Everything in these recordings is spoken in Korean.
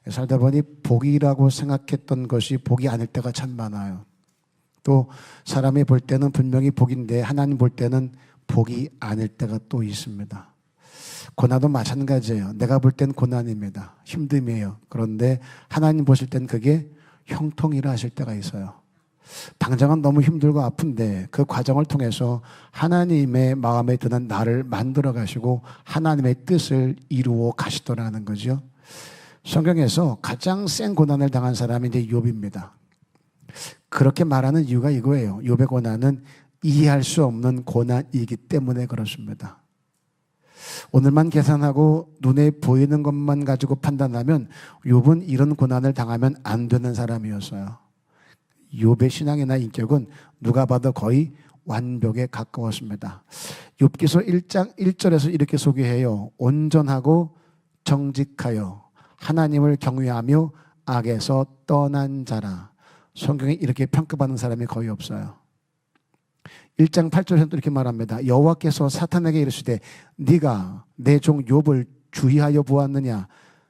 살다 보니 복이라고 생각했던 것이 복이 아닐 때가 참 많아요. 또 사람이 볼 때는 분명히 복인데 하나님 볼 때는 복이 아닐 때가 또 있습니다. 고난도 마찬가지예요. 내가 볼 땐 고난입니다. 힘듦이에요. 그런데 하나님 보실 땐 그게 형통이라 하실 때가 있어요. 당장은 너무 힘들고 아픈데 그 과정을 통해서 하나님의 마음에 드는 나를 만들어 가시고 하나님의 뜻을 이루어 가시더라는 거죠. 성경에서 가장 센 고난을 당한 사람이 이제 욥입니다. 그렇게 말하는 이유가 이거예요. 욥의 고난은 이해할 수 없는 고난이기 때문에 그렇습니다. 오늘만 계산하고 눈에 보이는 것만 가지고 판단하면 욥은 이런 고난을 당하면 안 되는 사람이었어요. 욥의 신앙이나 인격은 누가 봐도 거의 완벽에 가까웠습니다. 욥기서 1장 1절에서 이렇게 소개해요. 온전하고 정직하여 하나님을 경외하며 악에서 떠난 자라. 성경에 이렇게 평가받는 사람이 거의 없어요. 1장 8절에도 이렇게 말합니다. 여호와께서 사탄에게 이르시되 네가 내 종 욥을 주의하여 보았느냐.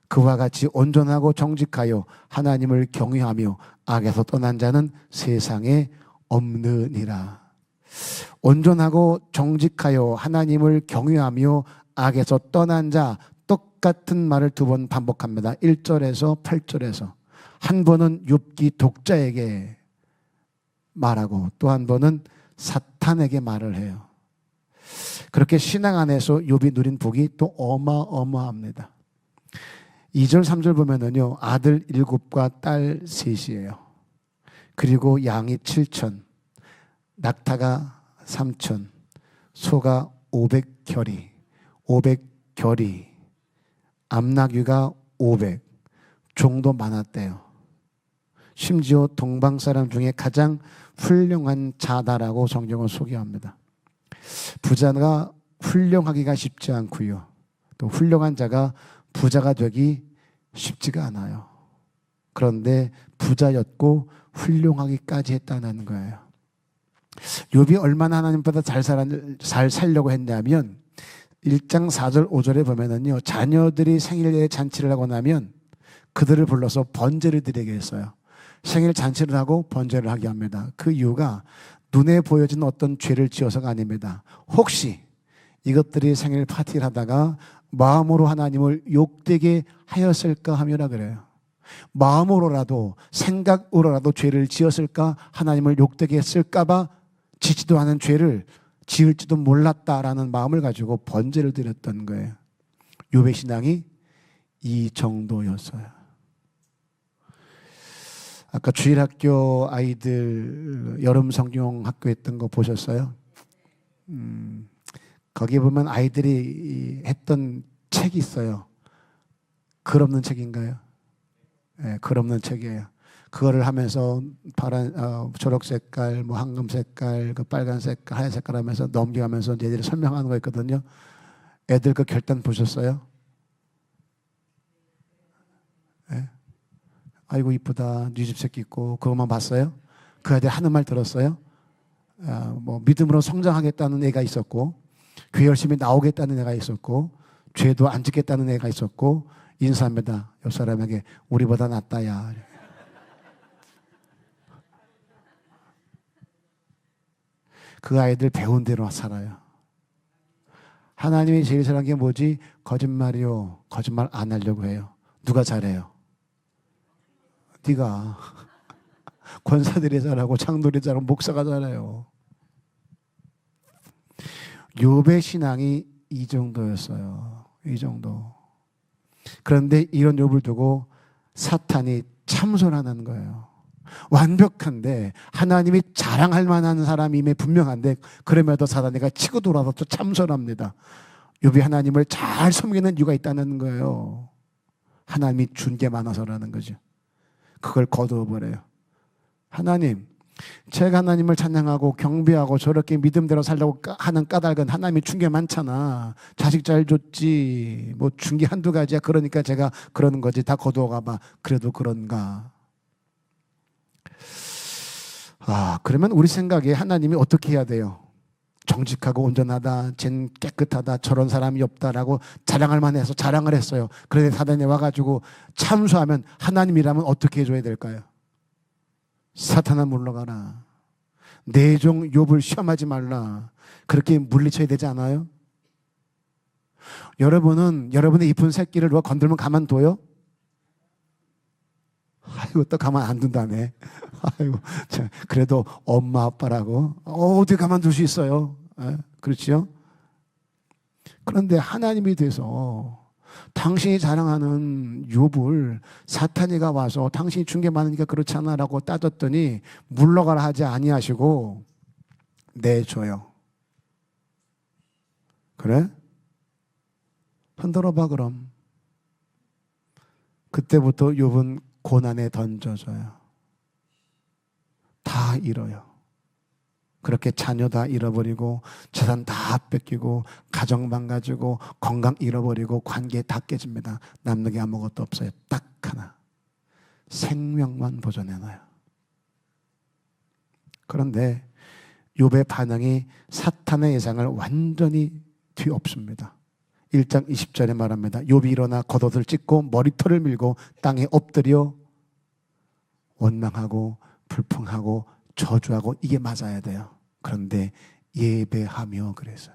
그와 같이 온전하고 정직하여 하나님을 경외하며 악에서 떠난 자는 세상에 없느니라. 온전하고 정직하여 하나님을 경외하며 악에서 떠난 자, 똑같은 말을 두 번 반복합니다. 1절에서 8절에서. 한 번은 욥기 독자에게 말하고 또 한 번은 사탄에게 말을 해요. 그렇게 신앙 안에서 욥이 누린 복이 또 어마어마합니다. 2절 3절 보면은요, 아들 7과 딸 3이에요. 그리고 양이 7천, 낙타가 3천, 소가 500겨리, 500겨리, 암나귀가 500, 종도 많았대요. 심지어 동방 사람 중에 가장 훌륭한 자다라고 성경은 소개합니다. 부자가 훌륭하기가 쉽지 않고요. 또 훌륭한 자가 부자가 되기 쉽지가 않아요. 그런데 부자였고 훌륭하기까지 했다는 거예요. 욥이 얼마나 하나님보다 잘 살려고 했냐면 1장 4절 5절에 보면은요, 자녀들이 생일에 잔치를 하고 나면 그들을 불러서 번제를 드리게 했어요. 생일 잔치를 하고 번제를 하게 합니다. 그 이유가 눈에 보여지는 어떤 죄를 지어서가 아닙니다. 혹시 이것들이 생일 파티를 하다가 마음으로 하나님을 욕되게 하였을까 하면라 그래요. 마음으로라도 생각으로라도 죄를 지었을까, 하나님을 욕되게 했을까 봐 지지도 않은 죄를 지을지도 몰랐다라는 마음을 가지고 번제를 드렸던 거예요. 욥의 신앙이 이 정도였어요. 아까 주일학교 아이들 여름 성경 학교 했던 거 보셨어요? 거기 보면 아이들이 했던 책이 있어요. 글 없는 책인가요? 네, 글 없는 책이에요. 그거를 하면서 파란, 초록 색깔, 뭐 황금 색깔, 그 빨간 색깔, 하얀 색깔 하면서 넘겨가면서 얘들이 설명하는 거 있거든요. 애들 그 결단 보셨어요? 네. 아이고 이쁘다. 네 집 새끼 있고 그것만 봤어요? 그 애들 하는 말 들었어요? 뭐 믿음으로 성장하겠다는 애가 있었고, 교회 열심히 나오겠다는 애가 있었고, 죄도 안 짓겠다는 애가 있었고, 인사합니다. 옆 사람에게 우리보다 낫다 야. 그 아이들 배운 대로 살아요. 하나님이 제일 잘한 게 뭐지? 거짓말이요. 거짓말 안 하려고 해요. 누가 잘해요? 네가. 권사들이 잘하고 장로들이 잘하고 목사가 잘해요. 욥의 신앙이 이 정도였어요. 이 정도. 그런데 이런 욥을 두고 사탄이 참선하는 거예요. 완벽한데 하나님이 자랑할 만한 사람임에 분명한데 그럼에도 사단이가 치고 돌아서 또 참선합니다. 욥이 하나님을 잘 섬기는 이유가 있다는 거예요. 하나님이 준 게 많아서라는 거죠. 그걸 거두어버려요. 하나님, 제가 하나님을 찬양하고 경배하고 저렇게 믿음대로 살려고 하는 까닭은 하나님이 준 게 많잖아. 자식 잘 줬지. 뭐 준 게 한두 가지야. 그러니까 제가 그러는 거지. 다 거두어가 봐. 그래도 그런가. 그러면 우리 생각에 하나님이 어떻게 해야 돼요? 정직하고 온전하다, 쟨 깨끗하다, 저런 사람이 없다라고 자랑할 만해서 자랑을 했어요. 그런데 사단이 와가지고 참수하면 하나님이라면 어떻게 해줘야 될까요? 사탄아 물러가라. 내 종 욥을 시험하지 말라. 그렇게 물리쳐야 되지 않아요? 여러분은 여러분의 이쁜 새끼를 누가 건들면 가만둬요? 아이고, 또 가만 안 둔다네. 아이고, 그래도 엄마 아빠라고 어디 가만둘 수 있어요? 그렇죠? 그런데 하나님이 돼서 당신이 자랑하는 욥을 사탄이가 와서 당신이 준 게 많으니까 그렇잖아라고 따졌더니 물러가라 하지 아니하시고 내줘요. 그래? 흔들어 봐 그럼. 그때부터 욥은 고난에 던져져요. 다 잃어요. 그렇게 자녀 다 잃어버리고 재산 다 뺏기고 가정 망가지고 건강 잃어버리고 관계 다 깨집니다. 남는 게 아무것도 없어요. 딱 하나. 생명만 보존해놔요. 그런데 욥의 반응이 사탄의 예상을 완전히 뒤엎습니다. 1장 20절에 말합니다. 욥이 일어나 겉옷을 찢고 머리털을 밀고 땅에 엎드려 원망하고 불평하고 저주하고 이게 맞아야 돼요. 그런데 예배하며 그래서요.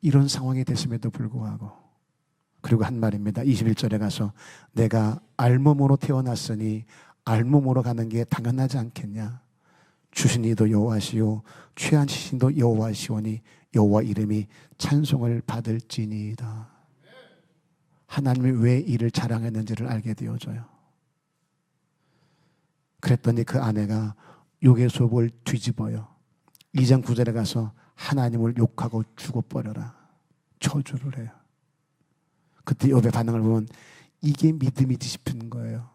이런 상황이 됐음에도 불구하고 그리고 한 말입니다. 21절에 가서 내가 알몸으로 태어났으니 알몸으로 가는 게 당연하지 않겠냐. 주신 이도 여호와시요 취하신 이도 여호와시오니 여호와 이름이 찬송을 받을지니이다. 하나님이 왜 이를 자랑했는지를 알게 되어져요. 그랬더니 그 아내가 욕의 숲을 뒤집어요. 2장 9절에 가서 하나님을 욕하고 죽어버려라. 저주를 해요. 그때 욥의 반응을 보면 이게 믿음이지 싶은 거예요.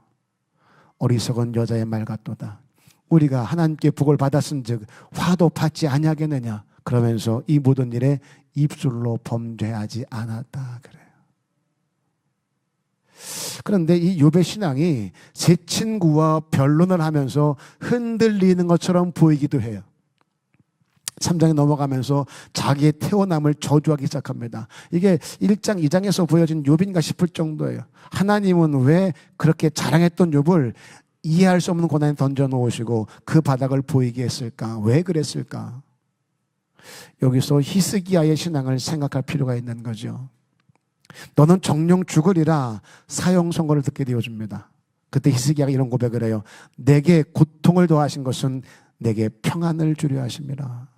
어리석은 여자의 말 같도다. 우리가 하나님께 복을 받았은즉 화도 받지 아니하겠느냐. 그러면서 이 모든 일에 입술로 범죄하지 않았다 그래요. 그런데 이 욥의 신앙이 제 친구와 변론을 하면서 흔들리는 것처럼 보이기도 해요. 3장에 넘어가면서 자기의 태어남을 저주하기 시작합니다. 이게 1장, 2장에서 보여진 욥인가 싶을 정도예요. 하나님은 왜 그렇게 자랑했던 욥을 이해할 수 없는 고난에 던져놓으시고 그 바닥을 보이게 했을까? 왜 그랬을까? 여기서 히스기야의 신앙을 생각할 필요가 있는 거죠. 너는 정령 죽으리라 사형 선고를 듣게 되어줍니다. 그때 히스기야가 이런 고백을 해요. 내게 고통을 더하신 것은 내게 평안을 주려 하심이라.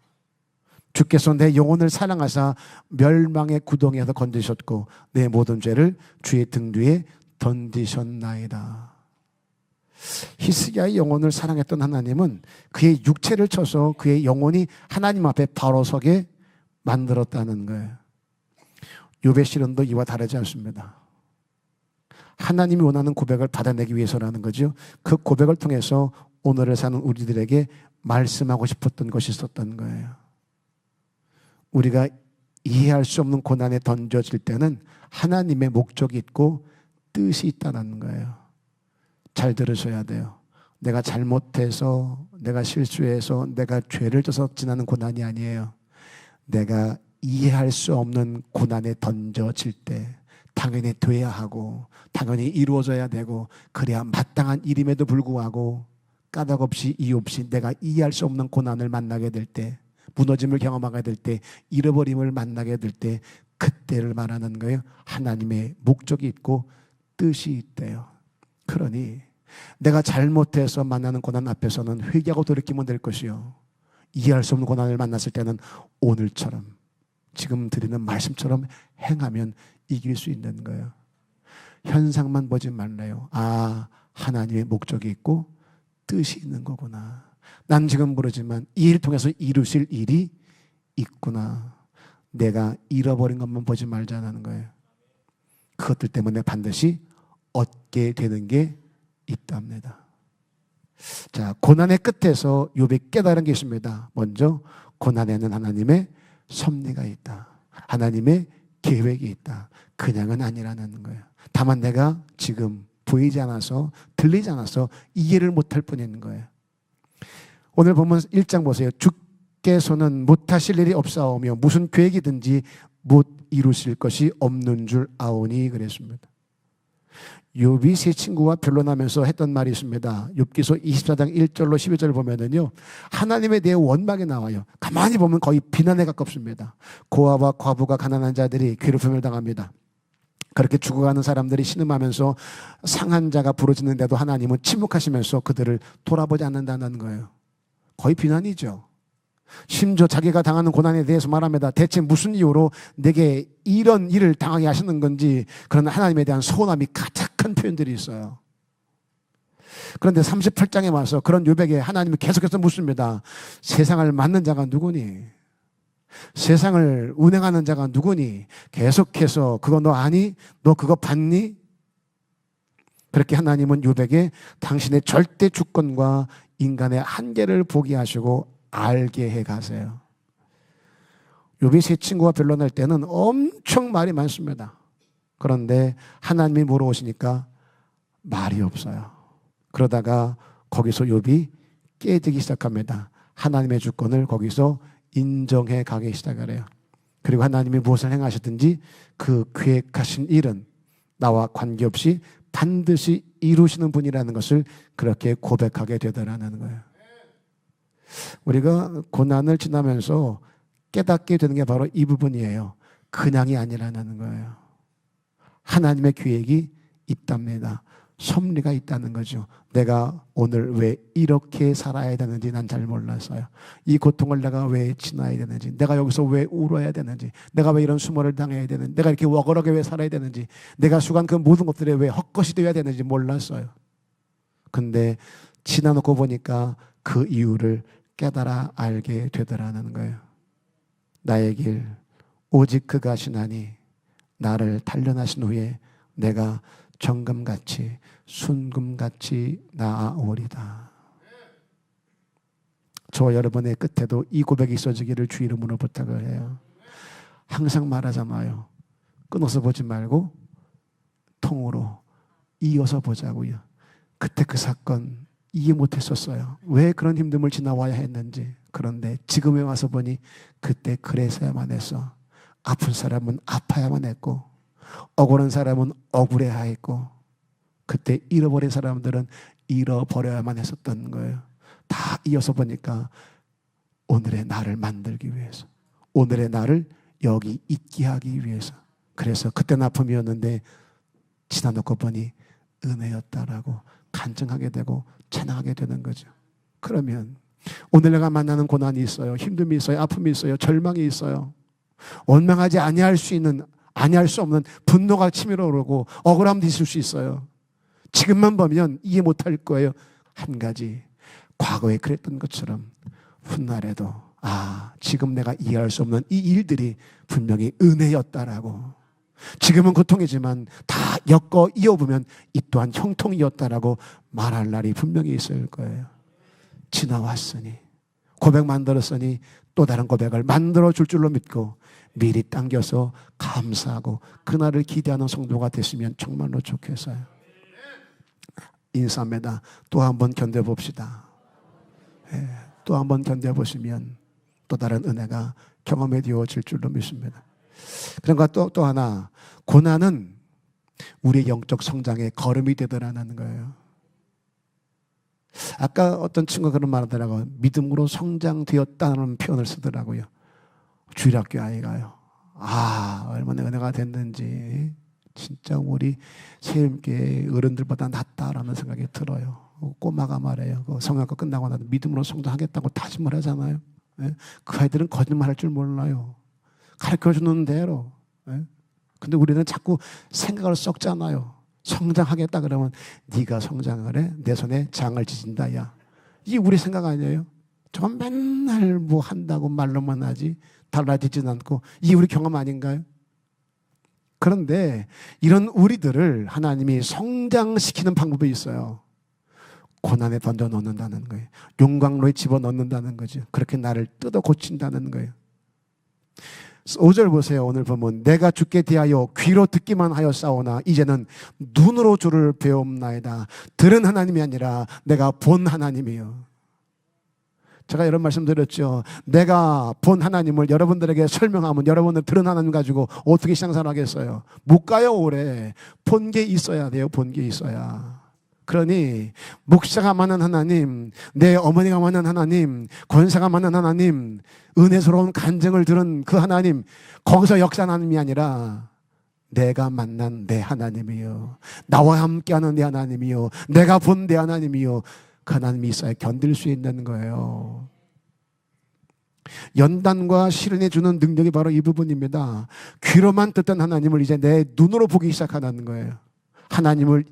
주께서 내 영혼을 사랑하사 멸망의 구덩이에서 건지셨고 내 모든 죄를 주의 등 뒤에 던지셨나이다. 히스기야의 영혼을 사랑했던 하나님은 그의 육체를 쳐서 그의 영혼이 하나님 앞에 바로 서게 만들었다는 거예요. 욥의 시련도 이와 다르지 않습니다. 하나님이 원하는 고백을 받아내기 위해서라는 거죠. 그 고백을 통해서 오늘을 사는 우리들에게 말씀하고 싶었던 것이 있었던 거예요. 우리가 이해할 수 없는 고난에 던져질 때는 하나님의 목적이 있고 뜻이 있다는 거예요. 잘 들으셔야 돼요. 내가 잘못해서, 내가 실수해서, 내가 죄를 져서 지나는 고난이 아니에요. 내가 이해할 수 없는 고난에 던져질 때 당연히 돼야 하고 당연히 이루어져야 되고 그래야 마땅한 일임에도 불구하고 까닭 없이 이유 없이 내가 이해할 수 없는 고난을 만나게 될 때, 무너짐을 경험하게 될 때, 잃어버림을 만나게 될 때 그때를 말하는 거예요. 하나님의 목적이 있고 뜻이 있대요. 그러니 내가 잘못해서 만나는 고난 앞에서는 회개하고 돌이키면 될 것이요, 이해할 수 없는 고난을 만났을 때는 오늘처럼 지금 드리는 말씀처럼 행하면 이길 수 있는 거예요. 현상만 보지 말래요. 아, 하나님의 목적이 있고 뜻이 있는 거구나. 난 지금 모르지만 이 일을 통해서 이루실 일이 있구나. 내가 잃어버린 것만 보지 말자는 거예요. 그것들 때문에 반드시 얻게 되는 게 있답니다. 자, 고난의 끝에서 욥이 깨달은 게 있습니다. 먼저 고난에는 하나님의 섭리가 있다. 하나님의 계획이 있다. 그냥은 아니라는 거예요. 다만 내가 지금 보이지 않아서, 들리지 않아서 이해를 못할 뿐인 거예요. 오늘 보면 1장 보세요. 주께서는 못하실 일이 없사오며 무슨 계획이든지 못 이루실 것이 없는 줄 아오니 그랬습니다. 욥이 세 친구와 변론하면서 했던 말이 있습니다. 욥기서 24장 1절로 12절 보면은요, 하나님에 대해 원망이 나와요. 가만히 보면 거의 비난에 가깝습니다. 고아와 과부가 가난한 자들이 괴롭힘을 당합니다. 그렇게 죽어가는 사람들이 신음하면서 상한 자가 부러지는데도 하나님은 침묵하시면서 그들을 돌아보지 않는다는 거예요. 거의 비난이죠. 심지어 자기가 당하는 고난에 대해서 말합니다. 대체 무슨 이유로 내게 이런 일을 당하게 하시는 건지, 그런 하나님에 대한 서운함이 가득한 표현들이 있어요. 그런데 38장에 와서 그런 욥에게 하나님이 계속해서 묻습니다. 세상을 맡는 자가 누구니? 세상을 운행하는 자가 누구니? 계속해서 그거 너 아니? 너 그거 봤니? 그렇게 하나님은 욥에게 당신의 절대 주권과 인간의 한계를 보게 하시고 알게 해 가세요. 욥이 세 친구와 변론할 때는 엄청 말이 많습니다. 그런데 하나님이 물어오시니까 말이 없어요. 그러다가 거기서 욥이 깨지기 시작합니다. 하나님의 주권을 거기서 인정해 가기 시작을 해요. 그리고 하나님이 무엇을 행하셨든지 그 계획하신 일은 나와 관계없이 반드시 이루시는 분이라는 것을 그렇게 고백하게 되더라는 거예요. 우리가 고난을 지나면서 깨닫게 되는 게 바로 이 부분이에요. 그냥이 아니라는 거예요. 하나님의 계획이 있답니다. 섭리가 있다는 거죠. 내가 오늘 왜 이렇게 살아야 되는지 난 잘 몰라서요. 이 고통을 내가 왜 지나야 되는지, 내가 여기서 왜 울어야 되는지, 내가 왜 이런 수모를 당해야 되는지, 내가 이렇게 워거하게 왜 살아야 되는지, 내가 수고한 그 모든 것들에 왜 헛것이 되어야 되는지 몰랐어요. 근데 지나놓고 보니까 그 이유를 깨달아 알게 되더라는 거예요. 나의 길 오직 그가 하시나니 나를 단련하신 후에 내가 정금같이 순금같이 나아오리다. 저와 여러분의 끝에도 이 고백이 있어지기를 주 이름으로 부탁을 해요. 항상 말하잖아요. 끊어서 보지 말고 통으로 이어서 보자고요. 그때 그 사건 이해 못했었어요. 왜 그런 힘듦을 지나와야 했는지. 그런데 지금에 와서 보니 그때 그래서야만 했어. 아픈 사람은 아파야만 했고, 억울한 사람은 억울해야 했고, 그때 잃어버린 사람들은 잃어버려야만 했었던 거예요. 다 이어서 보니까 오늘의 나를 만들기 위해서, 오늘의 나를 여기 있게 하기 위해서. 그래서 그때는 아픔이었는데 지나놓고 보니 은혜였다라고 간증하게 되고 찬양하게 되는 거죠. 그러면 오늘 내가 만나는 고난이 있어요. 힘듦이 있어요. 아픔이 있어요. 절망이 있어요. 원망하지 아니할 수 없는 분노가 치밀어 오르고 억울함도 있을 수 있어요. 지금만 보면 이해 못할 거예요. 한 가지, 과거에 그랬던 것처럼 훗날에도 지금 내가 이해할 수 없는 이 일들이 분명히 은혜였다라고, 지금은 고통이지만 다 엮어 이어보면 이 또한 형통이었다라고 말할 날이 분명히 있을 거예요. 지나왔으니, 고백 만들었으니 또 다른 고백을 만들어 줄 줄로 믿고 미리 당겨서 감사하고 그날을 기대하는 성도가 됐으면 정말로 좋겠어요. 인사합니다. 또 한번 견뎌봅시다. 또 한번 견뎌보시면 또 다른 은혜가 경험에 되어질 줄로 믿습니다. 그런가 또 하나, 고난은 우리의 영적 성장의 걸음이 되더라는 거예요. 아까 어떤 친구가 그런 말 하더라고요. 믿음으로 성장되었다는 표현을 쓰더라고요. 주일학교 아이가요. 얼마나 은혜가 됐는지 진짜 우리 세임교회 어른들보다 낫다라는 생각이 들어요. 꼬마가 말해요. 성악과 끝나고 나도 믿음으로 성장하겠다고 다짐을 하잖아요. 그 아이들은 거짓말할 줄 몰라요. 가르쳐주는 대로. 근데 우리는 자꾸 생각을 썩잖아요. 성장하겠다 그러면 네가 성장을 해? 내 손에 장을 지진다. 야, 이게 우리 생각 아니에요? 저거 맨날 뭐 한다고 말로만 하지 달라지진 않고, 이게 우리 경험 아닌가요? 그런데 이런 우리들을 하나님이 성장시키는 방법이 있어요. 고난에 던져 넣는다는 거예요. 용광로에 집어넣는다는 거죠. 그렇게 나를 뜯어 고친다는 거예요. 5절 보세요. 오늘 보면 내가 주께 대하여 귀로 듣기만 하였사오나 이제는 눈으로 주를 배움나이다. 들은 하나님이 아니라 내가 본 하나님이요. 제가 이런 말씀 드렸죠. 내가 본 하나님을 여러분들에게 설명하면 여러분들 들은 하나님 가지고 어떻게 신앙생활 하겠어요? 못 가요, 오래. 본 게 있어야 돼요. 본 게 있어야. 그러니 목사가 만난 하나님, 내 어머니가 만난 하나님, 권사가 만난 하나님, 은혜스러운 간증을 들은 그 하나님, 거기서 역사 하나님이 아니라 내가 만난 내 하나님이요, 나와 함께하는 내 하나님이요, 내가 본 내 하나님이요, 그 하나님이 있어야 견딜 수 있는 거예요. 연단과 시련이 주는 능력이 바로 이 부분입니다. 귀로만 듣던 하나님을 이제 내 눈으로 보기 시작하는 거예요. 하나님을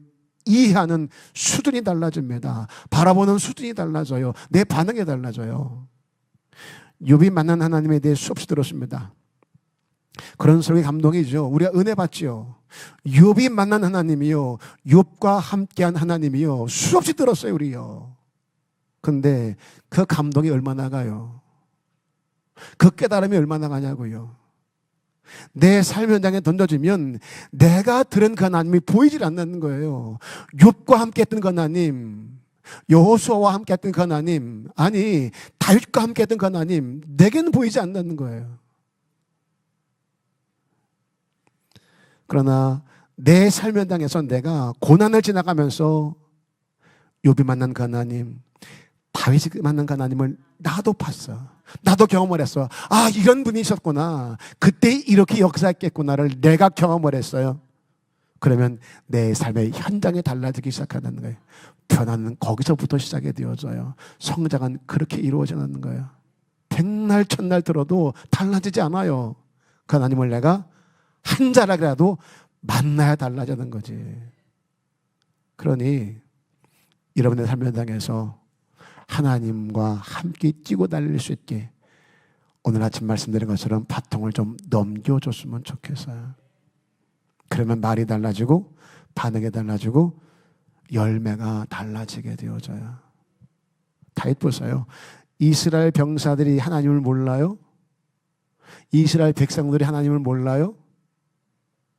이해하는 수준이 달라집니다. 바라보는 수준이 달라져요. 내 반응이 달라져요. 욥이 만난 하나님에 대해 수없이 들었습니다. 그런 소리 감동이죠. 우리가 은혜 받지요. 욥이 만난 하나님이요, 욥과 함께한 하나님이요, 수없이 들었어요, 우리요. 근데 그 감동이 얼마나 가요? 그 깨달음이 얼마나 가냐고요. 내 삶 현장에 던져지면 내가 들은 그 하나님이 보이질 않는 거예요. 욥과 함께 했던 그 하나님, 여호수아와 함께 했던 그 하나님, 아니 다윗과 함께 했던 그 하나님, 내게는 보이지 않는 거예요. 그러나 내 삶 현장에서 내가 고난을 지나가면서 욥이 만난 그 하나님, 다윗이 만난 그 하나님을 나도 봤어. 나도 경험을 했어. 아, 이런 분이 있었구나. 그때 이렇게 역사했겠구나를 내가 경험을 했어요. 그러면 내 삶의 현장이 달라지기 시작하는 거예요. 변화는 거기서부터 시작이 되어져요. 성장은 그렇게 이루어지는 거예요. 백날 천날 들어도 달라지지 않아요. 그 하나님을 내가 한 자락이라도 만나야 달라지는 거지. 그러니 여러분의 삶 현장에서 하나님과 함께 뛰고 달릴 수 있게 오늘 아침 말씀드린 것처럼 바통을 좀 넘겨줬으면 좋겠어요. 그러면 말이 달라지고 반응이 달라지고 열매가 달라지게 되어져요. 다윗 보세요. 이스라엘 병사들이 하나님을 몰라요? 이스라엘 백성들이 하나님을 몰라요?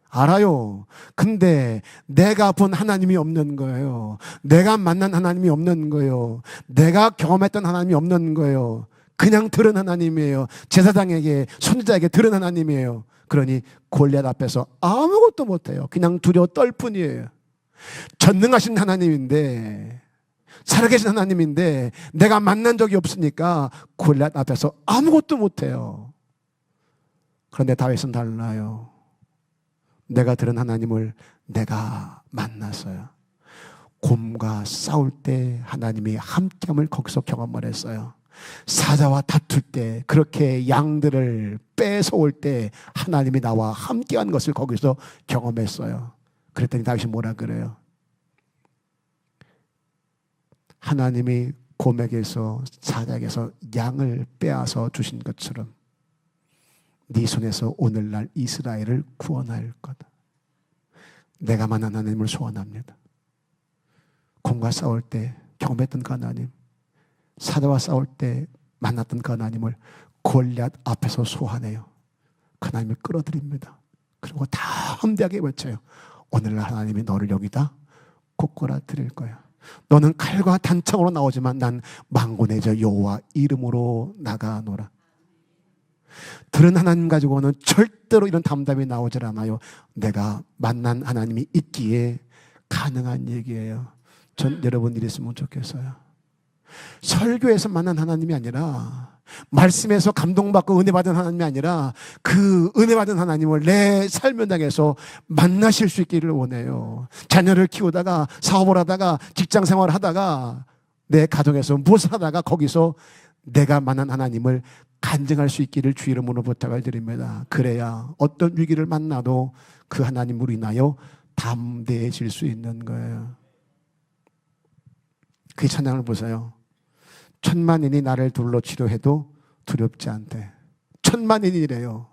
알아요. 근데 내가 본 하나님이 없는 거예요. 내가 만난 하나님이 없는 거예요. 내가 경험했던 하나님이 없는 거예요. 그냥 들은 하나님이에요. 제사장에게, 선지자에게 들은 하나님이에요. 그러니 골리앗 앞에서 아무것도 못해요. 그냥 두려워 떨 뿐이에요. 전능하신 하나님인데, 살아계신 하나님인데 내가 만난 적이 없으니까 골리앗 앞에서 아무것도 못해요. 그런데 다윗은 달라요. 내가 들은 하나님을 내가 만났어요. 곰과 싸울 때 하나님이 함께함을 거기서 경험을 했어요. 사자와 다툴 때, 그렇게 양들을 뺏어올 때 하나님이 나와 함께한 것을 거기서 경험했어요. 그랬더니 다윗이 뭐라 그래요? 하나님이 곰에게서, 사자에게서 양을 빼앗아 주신 것처럼 네 손에서 오늘날 이스라엘을 구원할 거다. 내가 만난 하나님을 소원합니다. 곰과 싸울 때 경험했던 그 하나님, 사자와 싸울 때 만났던 그 하나님을 골리앗 앞에서 소환해요. 그 하나님을 끌어들입니다. 그리고 다 함대하게 외쳐요. 오늘날 하나님이 너를 여기다 곳곳아 드릴 거야. 너는 칼과 단창으로 나오지만 난 만군의 저 여호와 이름으로 나가노라. 들은 하나님 가지고는 절대로 이런 담담이 나오질 않아요. 내가 만난 하나님이 있기에 가능한 얘기예요. 전 여러분 이랬으면 좋겠어요. 설교에서 만난 하나님이 아니라, 말씀에서 감동받고 은혜받은 하나님이 아니라 그 은혜받은 하나님을 내 삶 현장에서 만나실 수 있기를 원해요. 자녀를 키우다가, 사업을 하다가, 직장생활을 하다가, 내 가정에서 무엇을 하다가 거기서 내가 만난 하나님을 간증할 수 있기를 주 이름으로 부탁을 드립니다. 그래야 어떤 위기를 만나도 그 하나님으로 인하여 담대해질 수 있는 거예요. 그 찬양을 보세요. 천만인이 나를 둘러 치료해도 두렵지 않대. 천만인이래요.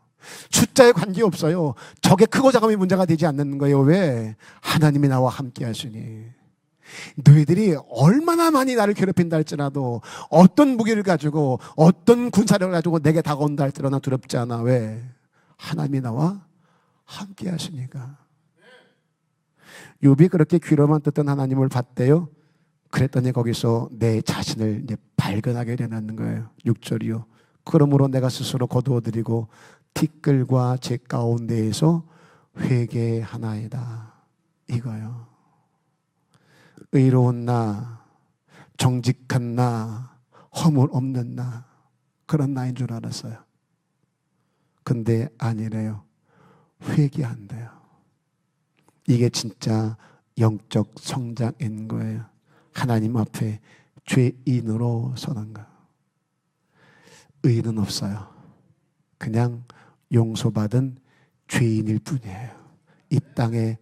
숫자에 관계없어요. 적의 크고 작음이 문제가 되지 않는 거예요. 왜? 하나님이 나와 함께 하시니. 너희들이 얼마나 많이 나를 괴롭힌다 할지라도, 어떤 무기를 가지고, 어떤 군사력을 가지고 내게 다가온다 할지라도 난 두렵지 않아. 왜? 하나님이 나와 함께 하시니까. 욥이 그렇게 귀로만 듣던 하나님을 봤대요. 그랬더니 거기서 내 자신을 이제 발견하게 되는 거예요. 6절이요. 그러므로 내가 스스로 거두어드리고 티끌과 제 가운데에서 회개하나이다. 이거요. 의로운 나, 정직한 나, 허물 없는 나, 그런 나인 줄 알았어요. 근데 아니래요. 회개한대요. 이게 진짜 영적 성장인 거예요. 하나님 앞에 죄인으로 서는 거. 의는 없어요. 그냥 용서받은 죄인일 뿐이에요. 이 땅에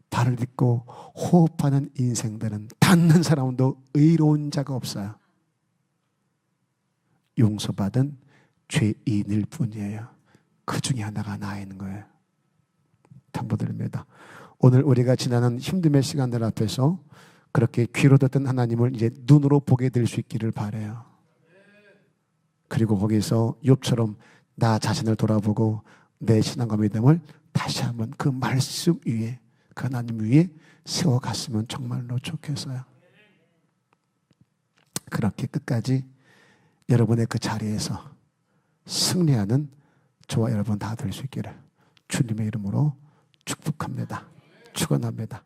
발을 딛고 호흡하는 인생들은 단 한 사람도 의로운 자가 없어요. 용서받은 죄인일 뿐이에요. 그 중에 하나가 나인 거예요. 담보드립니다. 오늘 우리가 지나는 힘듦의 시간들 앞에서 그렇게 귀로 듣던 하나님을 이제 눈으로 보게 될 수 있기를 바라요. 그리고 거기서 욥처럼 나 자신을 돌아보고 내 신앙과 믿음을 다시 한번 그 말씀 위에, 그 하나님 위에 세워갔으면 정말로 좋겠어요. 그렇게 끝까지 여러분의 그 자리에서 승리하는 저와 여러분 다 될 수 있기를 주님의 이름으로 축복합니다. 축원합니다.